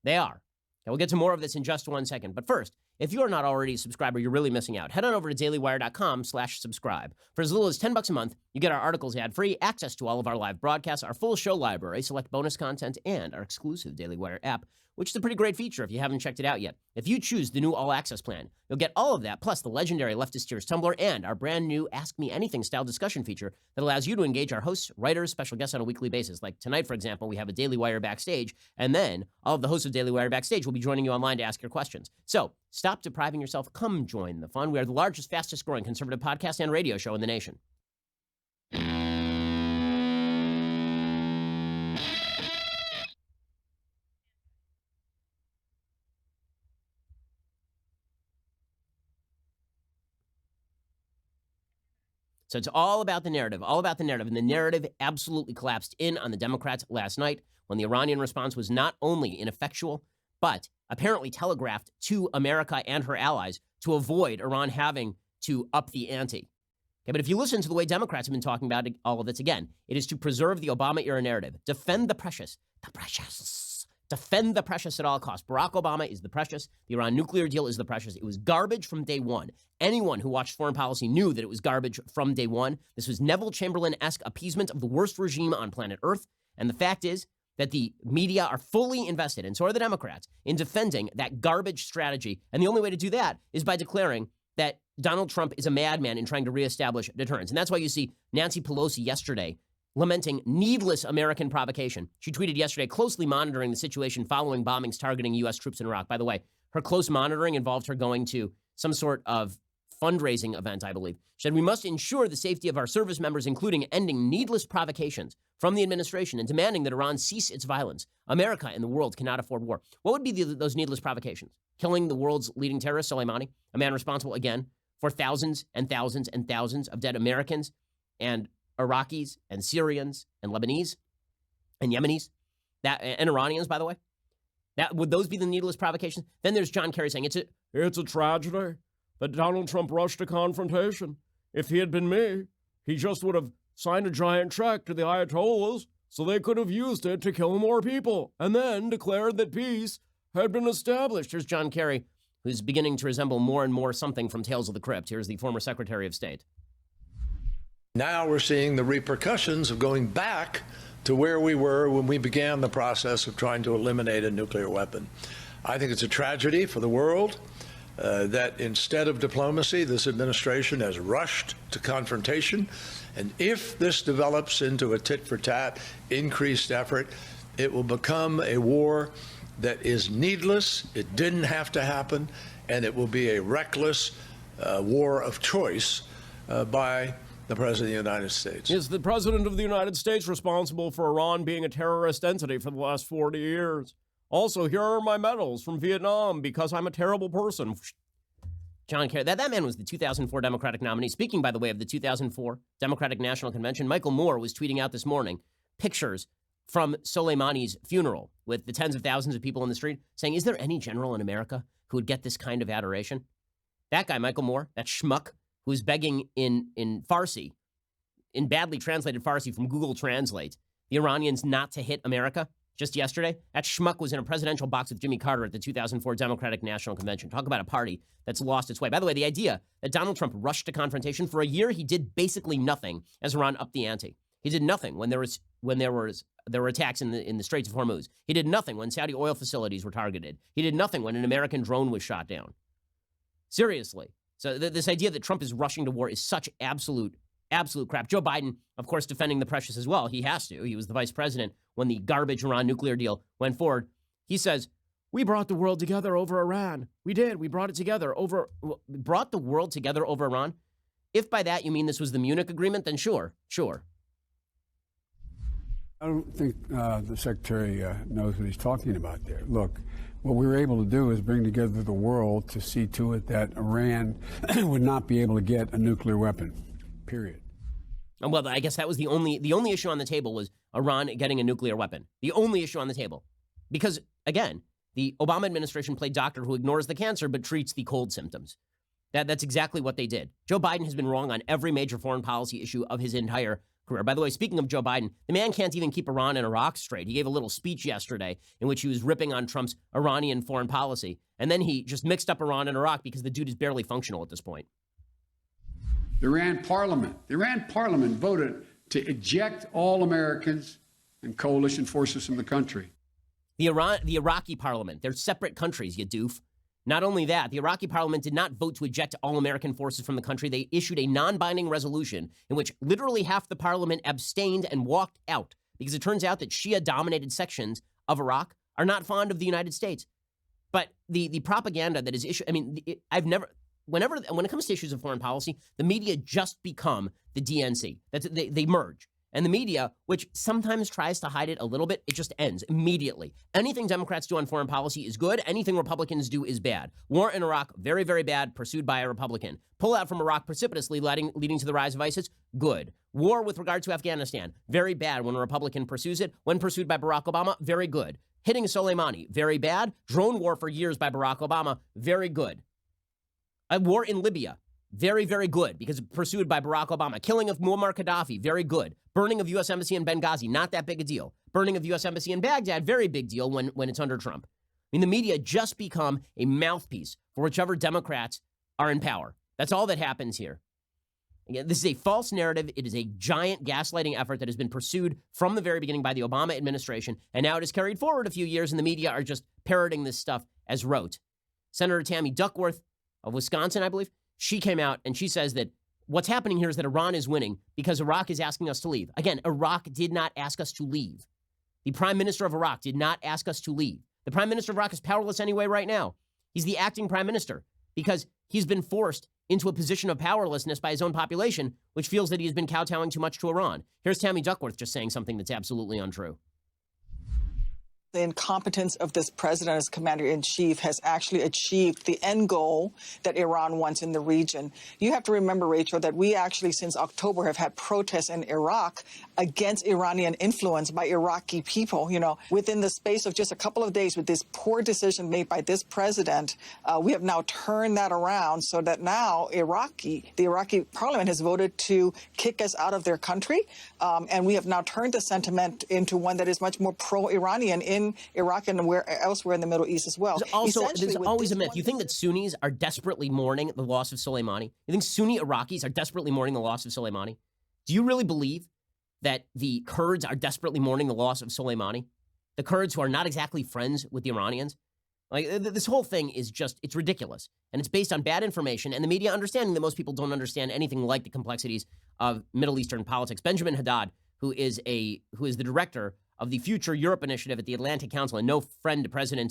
They are. And we'll get to more of this in just 1 second. But first, if you are not already a subscriber, you're really missing out. Head on over to dailywire.com/subscribe. For as little as $10 a month, you get our articles ad-free, access to all of our live broadcasts, our full show library, select bonus content, and our exclusive Daily Wire app, which is a pretty great feature if you haven't checked it out yet. If you choose the new All Access plan, you'll get all of that, plus the legendary Leftist Tears Tumblr and our brand new Ask Me Anything style discussion feature that allows you to engage our hosts, writers, special guests on a weekly basis. Like tonight, for example, we have a Daily Wire Backstage, and then all of the hosts of Daily Wire Backstage will be joining you online to ask your questions. So stop depriving yourself. Come join the fun. We are the largest, fastest growing conservative podcast and radio show in the nation. So it's all about the narrative, And the narrative absolutely collapsed in on the Democrats last night when the Iranian response was not only ineffectual, but apparently telegraphed to America and her allies to avoid Iran having to up the ante. Okay, but if you listen to the way Democrats have been talking about all of this, again, it is to preserve the Obama-era narrative. Defend the precious. Defend the precious at all costs. Barack Obama is the precious. The Iran nuclear deal is the precious. It was garbage from day one. Anyone who watched foreign policy knew that it was garbage from day one. This was Neville Chamberlain-esque appeasement of the worst regime on planet Earth. And the fact is that the media are fully invested, and so are the Democrats, in defending that garbage strategy. And the only way to do that is by declaring that Donald Trump is a madman in trying to reestablish deterrence. And that's why you see Nancy Pelosi yesterday lamenting needless American provocation. She tweeted yesterday, closely monitoring the situation following bombings targeting U.S. troops in Iraq. By the way, her close monitoring involved her going to some sort of fundraising event, I believe. She said, we must ensure the safety of our service members, including ending needless provocations from the administration and demanding that Iran cease its violence. America and the world cannot afford war. What would be those needless provocations? Killing the world's leading terrorist, Soleimani, a man responsible, again, for thousands and thousands and thousands of dead Americans and Iraqis and Syrians and Lebanese and Yemenis, and Iranians, by the way. Would those be the needless provocations? Then there's John Kerry saying it's a tragedy that Donald Trump rushed to confrontation. If he had been me, he just would have signed a giant check to the Ayatollahs so they could have used it to kill more people and then declared that peace had been established. Here's John Kerry, who's beginning to resemble more and more something from Tales of the Crypt. Here's the former Secretary of State. Now we're seeing the repercussions of going back to where we were when we began the process of trying to eliminate a nuclear weapon. I think it's a tragedy for the world that instead of diplomacy, this administration has rushed to confrontation. And if this develops into a tit-for-tat, increased effort, it will become a war that is needless. It didn't have to happen, and it will be a reckless war of choice by the President of the United States. Is the President of the United States responsible for Iran being a terrorist entity for the last 40 years? Also, here are my medals from Vietnam because I'm a terrible person. John Kerry, that man was the 2004 Democratic nominee. Speaking, by the way, of the 2004 Democratic National Convention, Michael Moore was tweeting out this morning pictures from Soleimani's funeral with the tens of thousands of people in the street saying, is there any general in America who would get this kind of adoration? That guy, Michael Moore, that schmuck, who's begging in Farsi, in badly translated Farsi from Google Translate, the Iranians not to hit America just yesterday. That schmuck was in a presidential box with Jimmy Carter at the 2004 Democratic National Convention. Talk about a party that's lost its way. By the way, the idea that Donald Trump rushed to confrontation, for a year he did basically nothing as Iran upped the ante. He did nothing when there were attacks in the Straits of Hormuz. He did nothing when Saudi oil facilities were targeted. He did nothing when an American drone was shot down. Seriously. So this idea that Trump is rushing to war is such absolute crap. Joe Biden, of course, defending the precious as well. He has to. He was the vice president when the garbage Iran nuclear deal went forward. He says, we brought the world together over Iran. We did. We brought the world together over Iran. If by that you mean this was the Munich Agreement, then sure. I don't think the Secretary knows what he's talking about there. Look, what we were able to do is bring together the world to see to it that Iran would not be able to get a nuclear weapon, period. Well, I guess that was the only issue on the table was Iran getting a nuclear weapon. The only issue on the table. Because, again, the Obama administration played doctor who ignores the cancer but treats the cold symptoms. That's exactly what they did. Joe Biden has been wrong on every major foreign policy issue of his entire career. By the way, speaking of Joe Biden, the man can't even keep Iran and Iraq straight. He gave a little speech yesterday in which he was ripping on Trump's Iranian foreign policy. And then he just mixed up Iran and Iraq because the dude is barely functional at this point. The Iran Parliament voted to eject all Americans and coalition forces from the country. The Iraqi parliament, they're separate countries, you doof. Not only that, the Iraqi parliament did not vote to eject all American forces from the country. They issued a non-binding resolution in which literally half the parliament abstained and walked out because it turns out that Shia-dominated sections of Iraq are not fond of the United States. But the propaganda that is issued, I mean, when it comes to issues of foreign policy, the media just become the DNC. They merge. And the media, which sometimes tries to hide it a little bit, it just ends immediately. Anything Democrats do on foreign policy is good. Anything Republicans do is bad. War in Iraq, very, very bad, pursued by a Republican. Pullout from Iraq precipitously leading to the rise of ISIS, good. War with regard to Afghanistan, very bad when a Republican pursues it. When pursued by Barack Obama, very good. Hitting Soleimani, very bad. Drone war for years by Barack Obama, very good. A war in Libya, very, very good because pursued by Barack Obama. Killing of Muammar Gaddafi, very good. Burning of U.S. Embassy in Benghazi, not that big a deal. Burning of U.S. Embassy in Baghdad, very big deal when it's under Trump. I mean, the media just become a mouthpiece for whichever Democrats are in power. That's all that happens here. Again, this is a false narrative. It is a giant gaslighting effort that has been pursued from the very beginning by the Obama administration, and now it is carried forward a few years, and the media are just parroting this stuff as rote. Senator Tammy Duckworth of Wisconsin, I believe, she came out and she says that what's happening here is that Iran is winning because Iraq is asking us to leave. Again, Iraq did not ask us to leave. The prime minister of Iraq did not ask us to leave. The prime minister of Iraq is powerless anyway right now. He's the acting prime minister because he's been forced into a position of powerlessness by his own population, which feels that he has been kowtowing too much to Iran. Here's Tammy Duckworth just saying something that's absolutely untrue. The incompetence of this president as commander-in-chief has actually achieved the end goal that Iran wants in the region. You have to remember, Rachel, that we actually, since October, have had protests in Iraq against Iranian influence by Iraqi people. You know, within the space of just a couple of days, with this poor decision made by this president, we have now turned that around so that now the Iraqi parliament has voted to kick us out of their country. And we have now turned the sentiment into one that is much more pro-Iranian in Iraq and elsewhere in the Middle East as well. There's always a myth. You think that Sunnis are desperately mourning the loss of Soleimani? You think Sunni Iraqis are desperately mourning the loss of Soleimani? Do you really believe that the Kurds are desperately mourning the loss of Soleimani? The Kurds who are not exactly friends with the Iranians? Like, this whole thing is just, it's ridiculous. And it's based on bad information and the media understanding that most people don't understand anything like the complexities of Middle Eastern politics. Benjamin Haddad, who is the director of the Future Europe Initiative at the Atlantic Council and no friend to President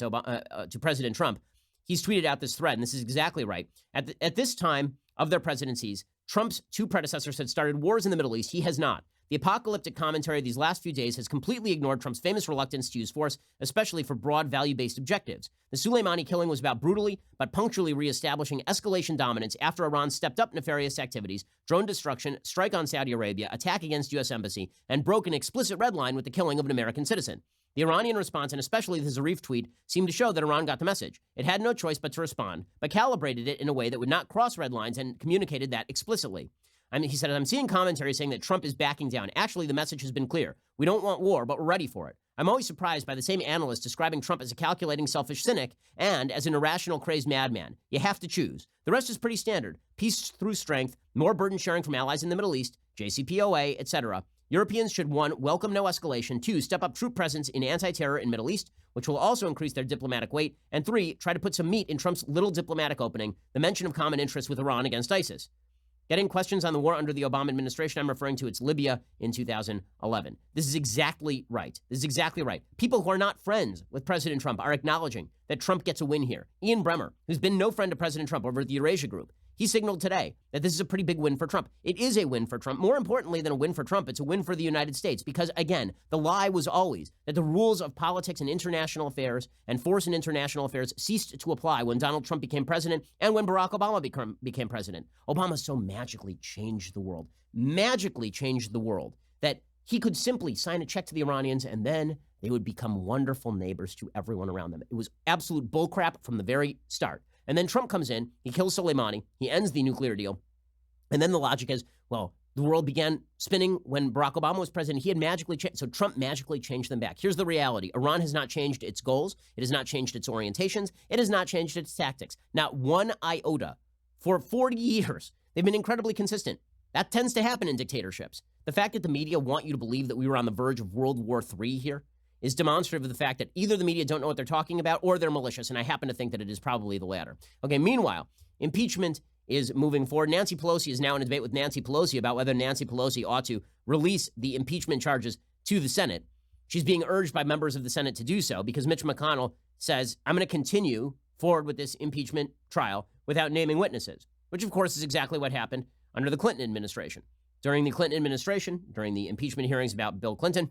Trump, he's tweeted out this thread, and this is exactly right. At this time of their presidencies, Trump's two predecessors had started wars in the Middle East. He has not. The apocalyptic commentary of these last few days has completely ignored Trump's famous reluctance to use force, especially for broad value-based objectives. The Soleimani killing was about brutally but punctually reestablishing escalation dominance after Iran stepped up nefarious activities, drone destruction, strike on Saudi Arabia, attack against U.S. Embassy, and broke an explicit red line with the killing of an American citizen. The Iranian response, and especially the Zarif tweet, seemed to show that Iran got the message. It had no choice but to respond, but calibrated it in a way that would not cross red lines and communicated that explicitly. He said, I'm seeing commentary saying that Trump is backing down. Actually, the message has been clear. We don't want war, but we're ready for it. I'm always surprised by the same analysts describing Trump as a calculating, selfish cynic and as an irrational, crazed madman. You have to choose. The rest is pretty standard. Peace through strength, more burden sharing from allies in the Middle East, JCPOA, etc. Europeans should, 1, welcome no escalation, 2, step up troop presence in anti-terror in Middle East, which will also increase their diplomatic weight, and 3, try to put some meat in Trump's little diplomatic opening, the mention of common interests with Iran against ISIS. Getting questions on the war under the Obama administration, I'm referring to, it's Libya in 2011. This is exactly right. People who are not friends with President Trump are acknowledging that Trump gets a win here. Ian Bremmer, who's been no friend of President Trump over at the Eurasia Group, he signaled today that this is a pretty big win for Trump. It is a win for Trump. More importantly than a win for Trump, it's a win for the United States because, again, the lie was always that the rules of politics and international affairs and force in international affairs ceased to apply when Donald Trump became president and when Barack Obama became president. Obama so magically changed the world, that he could simply sign a check to the Iranians and then they would become wonderful neighbors to everyone around them. It was absolute bullcrap from the very start. And then Trump comes in, he kills Soleimani, he ends the nuclear deal. And then the logic is, well, the world began spinning when Barack Obama was president. He had magically changed. So Trump magically changed them back. Here's the reality. Iran has not changed its goals. It has not changed its orientations. It has not changed its tactics. Not one iota. For 40 years, they've been incredibly consistent. That tends to happen in dictatorships. The fact that the media want you to believe that we were on the verge of World War III here is demonstrative of the fact that either the media don't know what they're talking about or they're malicious, and I happen to think that it is probably the latter. Okay, meanwhile, impeachment is moving forward. Nancy Pelosi is now in a debate with Nancy Pelosi about whether Nancy Pelosi ought to release the impeachment charges to the Senate. She's being urged by members of the Senate to do so because Mitch McConnell says, I'm going to continue forward with this impeachment trial without naming witnesses, which of course is exactly what happened under the Clinton administration. During the Clinton administration, during the impeachment hearings about Bill Clinton,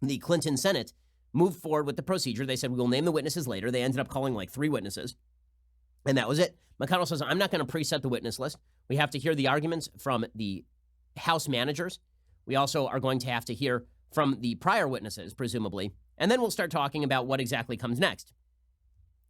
the Clinton Senate moved forward with the procedure. They said, we will name the witnesses later. They ended up calling like 3 witnesses, and that was it. McConnell says, I'm not going to preset the witness list. We have to hear the arguments from the House managers. We also are going to have to hear from the prior witnesses, presumably, and then we'll start talking about what exactly comes next.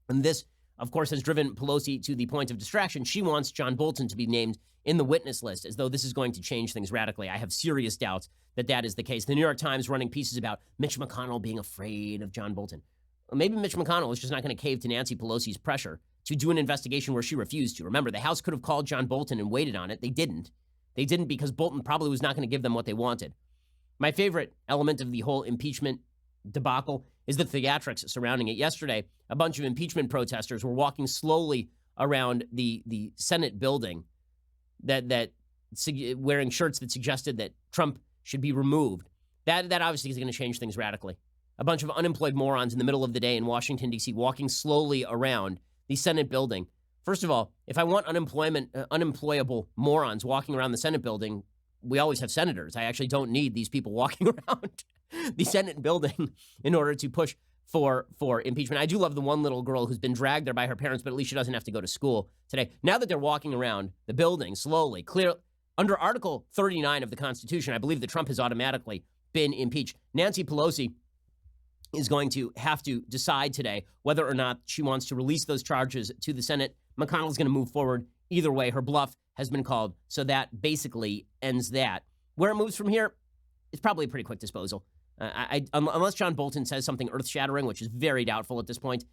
And this, of course, has driven Pelosi to the point of distraction. She wants John Bolton to be named in the witness list, as though this is going to change things radically. I have serious doubts that that is the case. The New York Times running pieces about Mitch McConnell being afraid of John Bolton. Well, maybe Mitch McConnell is just not going to cave to Nancy Pelosi's pressure to do an investigation where she refused to. Remember, the House could have called John Bolton and waited on it. They didn't. They didn't because Bolton probably was not going to give them what they wanted. My favorite element of the whole impeachment debacle is the theatrics surrounding it. Yesterday, a bunch of impeachment protesters were walking slowly around the Senate building that wearing shirts that suggested that Trump should be removed. That obviously is going to change things radically. A bunch of unemployed morons in the middle of the day in Washington, D.C., walking slowly around the Senate building. First of all, if I want unemployable morons walking around the Senate building, we always have senators. I actually don't need these people walking around the Senate building in order to push for impeachment. I do love the one little girl who's been dragged there by her parents, but at least she doesn't have to go to school today. Now that they're walking around the building slowly, clear under Article 39 of the Constitution, I believe that Trump has automatically been impeached. Nancy Pelosi is going to have to decide today whether or not she wants to release those charges to the Senate. McConnell's going to move forward either way. Her bluff has been called, so that basically ends that. Where it moves from here, it's probably a pretty quick disposal. Unless John Bolton says something earth-shattering, which is very doubtful at this point,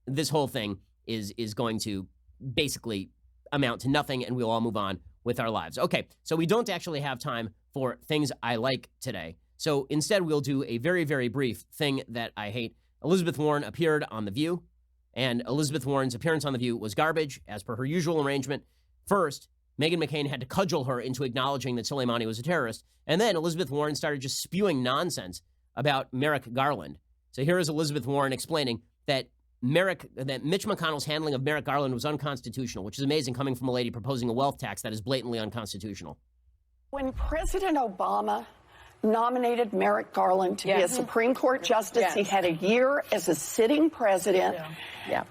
this whole thing is going to basically amount to nothing, and we'll all move on with our lives. Okay, so we don't actually have time for things I like today. So instead, we'll do a very, very brief thing that I hate. Elizabeth Warren appeared on The View, and Elizabeth Warren's appearance on The View was garbage, as per her usual arrangement. First, Meghan McCain had to cudgel her into acknowledging that Soleimani was a terrorist, and then Elizabeth Warren started just spewing nonsense about Merrick Garland. So here is Elizabeth Warren explaining that Mitch McConnell's handling of Merrick Garland was unconstitutional, which is amazing coming from a lady proposing a wealth tax that is blatantly unconstitutional. When President Obama nominated Merrick Garland to be a Supreme Court justice, he had a year as a sitting president.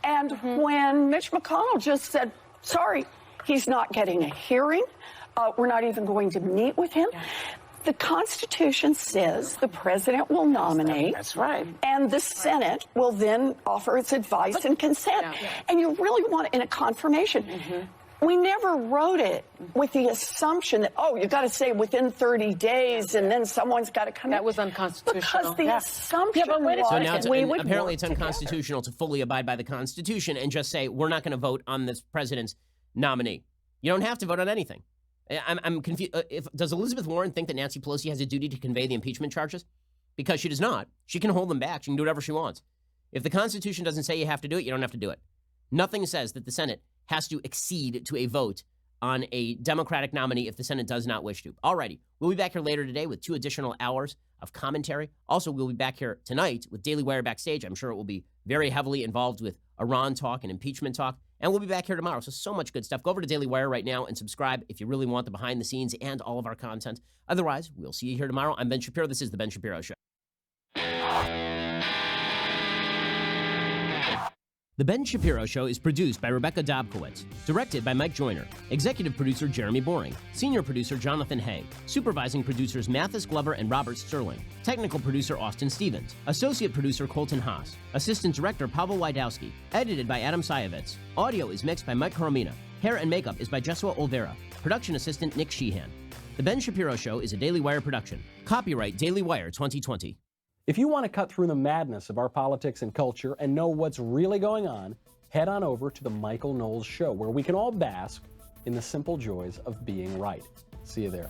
And when Mitch McConnell just said, sorry, he's not getting a hearing, we're not even going to meet with him. The Constitution says the president will nominate. That's right. And the Senate will then offer its advice and consent. And you really want it in a confirmation. We never wrote it with the assumption that, you got to say within 30 days and then someone's got to come in. That was unconstitutional. Because the assumption was so now apparently it's together. unconstitutional to fully abide by the Constitution and just say, we're not going to vote on this president's nominee. You don't have to vote on anything. I'm confused. Does Elizabeth Warren think that Nancy Pelosi has a duty to convey the impeachment charges? Because she does not. She can hold them back. She can do whatever she wants. If the Constitution doesn't say you have to do it, you don't have to do it. Nothing says that the Senate has to accede to a vote on a Democratic nominee if the Senate does not wish to. Alrighty, we'll be back here later today with 2 additional hours of commentary. Also, we'll be back here tonight with Daily Wire Backstage. I'm sure it will be very heavily involved with Iran talk and impeachment talk. And we'll be back here tomorrow. So much good stuff. Go over to Daily Wire right now and subscribe if you really want the behind the scenes and all of our content. Otherwise, we'll see you here tomorrow. I'm Ben Shapiro. This is The Ben Shapiro Show. The Ben Shapiro Show is produced by Rebecca Dobkowitz, directed by Mike Joyner, executive producer Jeremy Boring, senior producer Jonathan Hay, supervising producers Mathis Glover and Robert Sterling, technical producer Austin Stevens, associate producer Colton Haas, assistant director Pavel Wydowski, edited by Adam Sayevitz. Audio is mixed by Mike Coromina. Hair and makeup is by Jesua Olvera. Production assistant Nick Sheehan. The Ben Shapiro Show is a Daily Wire production. Copyright Daily Wire 2020. If you want to cut through the madness of our politics and culture and know what's really going on, head on over to The Michael Knowles Show, where we can all bask in the simple joys of being right. See you there.